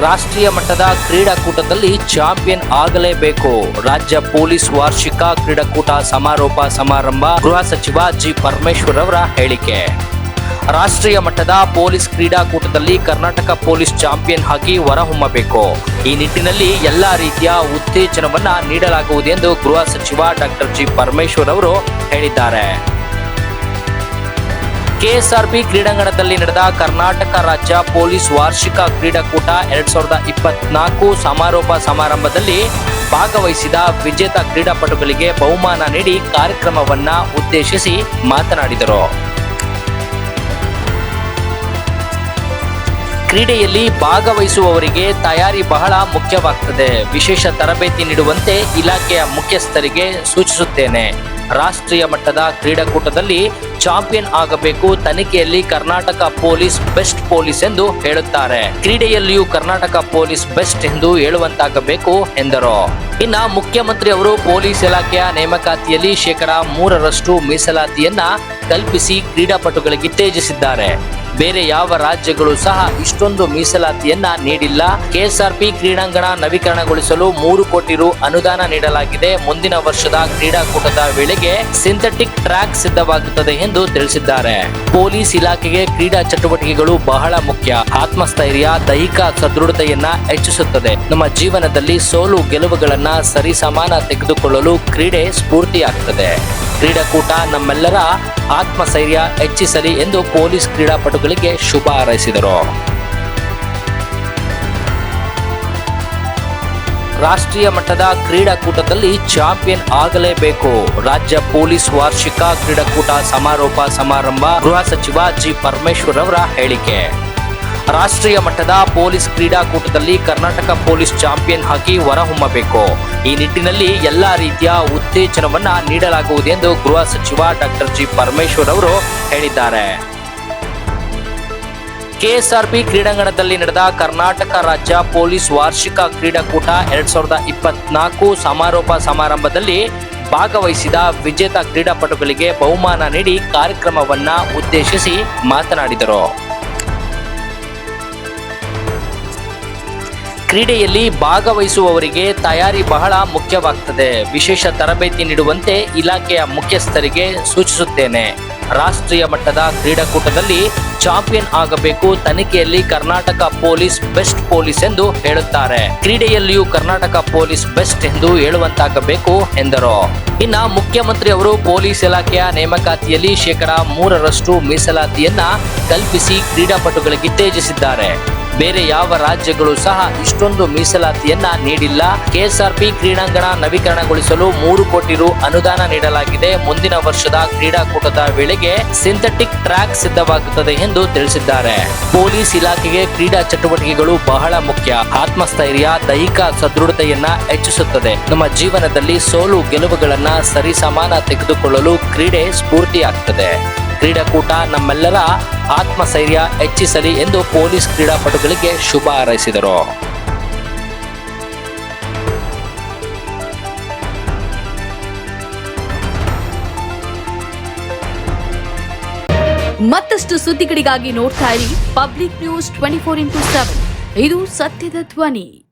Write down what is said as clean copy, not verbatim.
ರಾಷ್ಟ್ರೀಯ ಮಟ್ಟದ ಕ್ರೀಡಾಕೂಟದಲ್ಲಿ ಚಾಂಪಿಯನ್ ಆಗಲೇಬೇಕು. ರಾಜ್ಯ ಪೊಲೀಸ್ ವಾರ್ಷಿಕ ಕ್ರೀಡಾಕೂಟ ಸಮಾರೋಪ ಸಮಾರಂಭ. ಗೃಹ ಸಚಿವ ಜಿ ಪರಮೇಶ್ವರ್ ಅವರ ಹೇಳಿಕೆ. ರಾಷ್ಟ್ರೀಯ ಮಟ್ಟದ ಪೊಲೀಸ್ ಕ್ರೀಡಾಕೂಟದಲ್ಲಿ ಕರ್ನಾಟಕ ಪೊಲೀಸ್ ಚಾಂಪಿಯನ್ ಆಗಿ ಹೊರಹೊಮ್ಮಬೇಕು. ಈ ನಿಟ್ಟಿನಲ್ಲಿ ಎಲ್ಲಾ ರೀತಿಯ ಉತ್ತೇಜನವನ್ನ ನೀಡಲಾಗುವುದು ಎಂದು ಗೃಹ ಸಚಿವ ಡಾಕ್ಟರ್ ಜಿ ಪರಮೇಶ್ವರ್ ಅವರು ಹೇಳಿದ್ದಾರೆ. ಕೆಎಸ್ಆರ್ಪಿ ಕ್ರೀಡಾಂಗಣದಲ್ಲಿ ನಡೆದ ಕರ್ನಾಟಕ ರಾಜ್ಯ ಪೊಲೀಸ್ ವಾರ್ಷಿಕ ಕ್ರೀಡಾಕೂಟ 2024 ಸಮಾರೋಪ ಸಮಾರಂಭದಲ್ಲಿ ಭಾಗವಹಿಸಿದ ವಿಜೇತ ಕ್ರೀಡಾಪಟುಗಳಿಗೆ ಬಹುಮಾನ ನೀಡಿ ಕಾರ್ಯಕ್ರಮವನ್ನ ಉದ್ದೇಶಿಸಿ ಮಾತನಾಡಿದರು. ಕ್ರೀಡೆಯಲ್ಲಿ ಭಾಗವಹಿಸುವವರಿಗೆ ತಯಾರಿ ಬಹಳ ಮುಖ್ಯವಾಗುತ್ತದೆ. ವಿಶೇಷ ತರಬೇತಿ ನೀಡುವಂತೆ ಇಲಾಖೆಯ ಮುಖ್ಯಸ್ಥರಿಗೆ ಸೂಚಿಸುತ್ತೇನೆ. ರಾಷ್ಟ್ರೀಯ ಮಟ್ಟದ ಕ್ರೀಡಾಕೂಟದಲ್ಲಿ ಚಾಂಪಿಯನ್ ಆಗಬೇಕು. ತನಿಖೆಯಲ್ಲಿ ಕರ್ನಾಟಕ ಪೊಲೀಸ್ ಬೆಸ್ಟ್ ಪೊಲೀಸ್ ಎಂದು ಹೇಳುತ್ತಾರೆ. ಕ್ರೀಡೆಯಲ್ಲಿಯೂ ಕರ್ನಾಟಕ ಪೊಲೀಸ್ ಬೆಸ್ಟ್ ಎಂದು ಹೇಳುವಂತಾಗಬೇಕು ಎಂದರು. ಇನ್ನು ಮುಖ್ಯಮಂತ್ರಿ ಅವರು ಪೊಲೀಸ್ ಇಲಾಖೆಯ ನೇಮಕಾತಿಯಲ್ಲಿ 3% ಮೀಸಲಾತಿಯನ್ನ ಕಲ್ಪಿಸಿ ಕ್ರೀಡಾಪಟುಗಳಿಗೆ ಉತ್ತೇಜಿಸಿದ್ದಾರೆ. ಬೇರೆ ಯಾವ ರಾಜ್ಯಗಳು ಸಹ ಇಷ್ಟೊಂದು ಮೀಸಲಾತಿಯನ್ನ ನೀಡಿಲ್ಲ. ಕೆಎಸ್ಆರ್ಪಿ ಕ್ರೀಡಾಂಗಣ ನವೀಕರಣಗೊಳಿಸಲು 3 ಕೋಟಿ ರು ಅನುದಾನ ನೀಡಲಾಗಿದೆ. ಮುಂದಿನ ವರ್ಷದ ಕ್ರೀಡಾಕೂಟದ ವೇಳೆಗೆ ಸಿಂಥೆಟಿಕ್ ಟ್ರ್ಯಾಕ್ ಸಿದ್ಧವಾಗುತ್ತದೆ ಎಂದು ತಿಳಿಸಿದ್ದಾರೆ. ಪೊಲೀಸ್ ಇಲಾಖೆಗೆ ಕ್ರೀಡಾ ಚಟುವಟಿಕೆಗಳು ಬಹಳ ಮುಖ್ಯ. ಆತ್ಮಸ್ಥೈರ್ಯ, ದೈಹಿಕ ಸದೃಢತೆಯನ್ನ ಹೆಚ್ಚಿಸುತ್ತದೆ. ನಮ್ಮ ಜೀವನದಲ್ಲಿ ಸೋಲು ಗೆಲುವುಗಳನ್ನ ಸರಿಸಮಾನ ತೆಗೆದುಕೊಳ್ಳಲು ಕ್ರೀಡೆ ಸ್ಫೂರ್ತಿಯಾಗುತ್ತದೆ. ಕ್ರೀಡಾಕೂಟ ನಮ್ಮೆಲ್ಲರ ಆತ್ಮಸ್ಥೈರ್ಯ ಹೆಚ್ಚಿಸಲಿ ಎಂದು ಪೊಲೀಸ್ ಕ್ರೀಡಾಪಟುಗಳಿಗೆ ಶುಭ ಹಾರೈಸಿದರು. ರಾಷ್ಟ್ರೀಯ ಮಟ್ಟದ ಕ್ರೀಡಾಕೂಟದಲ್ಲಿ ಚಾಂಪಿಯನ್ ಆಗಲೇಬೇಕು. ರಾಜ್ಯ ಪೊಲೀಸ್ ವಾರ್ಷಿಕ ಕ್ರೀಡಾಕೂಟ ಸಮಾರೋಪ ಸಮಾರಂಭ. ಗೃಹ ಸಚಿವ ಜಿ ಪರಮೇಶ್ವರ್ ಅವರ ಹೇಳಿಕೆ. ರಾಷ್ಟ್ರೀಯ ಮಟ್ಟದ ಪೊಲೀಸ್ ಕ್ರೀಡಾಕೂಟದಲ್ಲಿ ಕರ್ನಾಟಕ ಪೊಲೀಸ್ ಚಾಂಪಿಯನ್ ಆಗಿ ಹೊರಹೊಮ್ಮಬೇಕು. ಈ ನಿಟ್ಟಿನಲ್ಲಿ ಎಲ್ಲಾ ರೀತಿಯ ಉತ್ತೇಜನವನ್ನ ನೀಡಲಾಗುವುದು ಎಂದು ಗೃಹ ಸಚಿವ ಡಾಕ್ಟರ್ ಜಿ ಪರಮೇಶ್ವರ್ ಅವರು ಹೇಳಿದ್ದಾರೆ. ಕೆಎಸ್ಆರ್ಪಿ ಕ್ರೀಡಾಂಗಣದಲ್ಲಿ ನಡೆದ ಕರ್ನಾಟಕ ರಾಜ್ಯ ಪೊಲೀಸ್ ವಾರ್ಷಿಕ ಕ್ರೀಡಾಕೂಟ 2024 ಸಮಾರೋಪ ಸಮಾರಂಭದಲ್ಲಿ ಭಾಗವಹಿಸಿದ ವಿಜೇತ ಕ್ರೀಡಾಪಟುಗಳಿಗೆ ಬಹುಮಾನ ನೀಡಿ ಕಾರ್ಯಕ್ರಮವನ್ನ ಉದ್ದೇಶಿಸಿ ಮಾತನಾಡಿದರು. ಕ್ರೀಡೆಯಲ್ಲಿ ಭಾಗವಹಿಸುವವರಿಗೆ ತಯಾರಿ ಬಹಳ ಮುಖ್ಯವಾಗುತ್ತದೆ. ವಿಶೇಷ ತರಬೇತಿ ನೀಡುವಂತೆ ಇಲಾಖೆಯ ಮುಖ್ಯಸ್ಥರಿಗೆ ಸೂಚಿಸುತ್ತೇನೆ. ರಾಷ್ಟ್ರೀಯ ಮಟ್ಟದ ಕ್ರೀಡಾಕೂಟದಲ್ಲಿ ಚಾಂಪಿಯನ್ ಆಗಬೇಕು. ತನಿಖೆಯಲ್ಲಿ ಕರ್ನಾಟಕ ಪೊಲೀಸ್ ಬೆಸ್ಟ್ ಪೊಲೀಸ್ ಎಂದು ಹೇಳುತ್ತಾರೆ. ಕ್ರೀಡೆಯಲ್ಲಿಯೂ ಕರ್ನಾಟಕ ಪೊಲೀಸ್ ಬೆಸ್ಟ್ ಎಂದು ಹೇಳುವಂತಾಗಬೇಕು ಎಂದರು. ಇನ್ನು ಮುಖ್ಯಮಂತ್ರಿ ಅವರು ಪೊಲೀಸ್ ಇಲಾಖೆಯ ನೇಮಕಾತಿಯಲ್ಲಿ 3% ಮೀಸಲಾತಿಯನ್ನ ಕಲ್ಪಿಸಿ ಕ್ರೀಡಾಪಟುಗಳಿಗೆ ಉತ್ತೇಜಿಸಿದ್ದಾರೆ. ಬೇರೆ ಯಾವ ರಾಜ್ಯಗಳು ಸಹ ಇಷ್ಟೊಂದು ಮೀಸಲಾತಿಯನ್ನ ನೀಡಿಲ್ಲ. ಕೆಎಸ್ಆರ್ಪಿ ಕ್ರೀಡಾಂಗಣ ನವೀಕರಣಗೊಳಿಸಲು 3 ಕೋಟಿ ರು ಅನುದಾನ ನೀಡಲಾಗಿದೆ. ಮುಂದಿನ ವರ್ಷದ ಕ್ರೀಡಾಕೂಟದ ವೇಳೆಗೆ ಸಿಂಥೆಟಿಕ್ ಟ್ರ್ಯಾಕ್ ಸಿದ್ಧವಾಗುತ್ತದೆ ಎಂದು ತಿಳಿಸಿದ್ದಾರೆ. ಪೊಲೀಸ್ ಇಲಾಖೆಗೆ ಕ್ರೀಡಾ ಚಟುವಟಿಕೆಗಳು ಬಹಳ ಮುಖ್ಯ. ಆತ್ಮಸ್ಥೈರ್ಯ, ದೈಹಿಕ ಸದೃಢತೆಯನ್ನ ಹೆಚ್ಚಿಸುತ್ತದೆ. ನಮ್ಮ ಜೀವನದಲ್ಲಿ ಸೋಲು ಗೆಲುವುಗಳನ್ನ ಸರಿಸಮಾನ ತೆಗೆದುಕೊಳ್ಳಲು ಕ್ರೀಡೆ ಸ್ಫೂರ್ತಿಯಾಗುತ್ತದೆ. ಕ್ರೀಡಾಕೂಟ ನಮ್ಮೆಲ್ಲರ ಆತ್ಮಸ್ಥೈರ್ಯ ಹೆಚ್ಚಿಸಲಿ ಎಂದು ಪೊಲೀಸ್ ಕ್ರೀಡಾಪಟುಗಳಿಗೆ ಶುಭ ಹಾರೈಸಿದರು. ಮತ್ತಷ್ಟು ಸುದ್ದಿಗಳಿಗಾಗಿ ನೋಡ್ತಾ ಇರಿ ಪಬ್ಲಿಕ್ ನ್ಯೂಸ್ 24x7. ಇದು ಸತ್ಯದ ಧ್ವನಿ.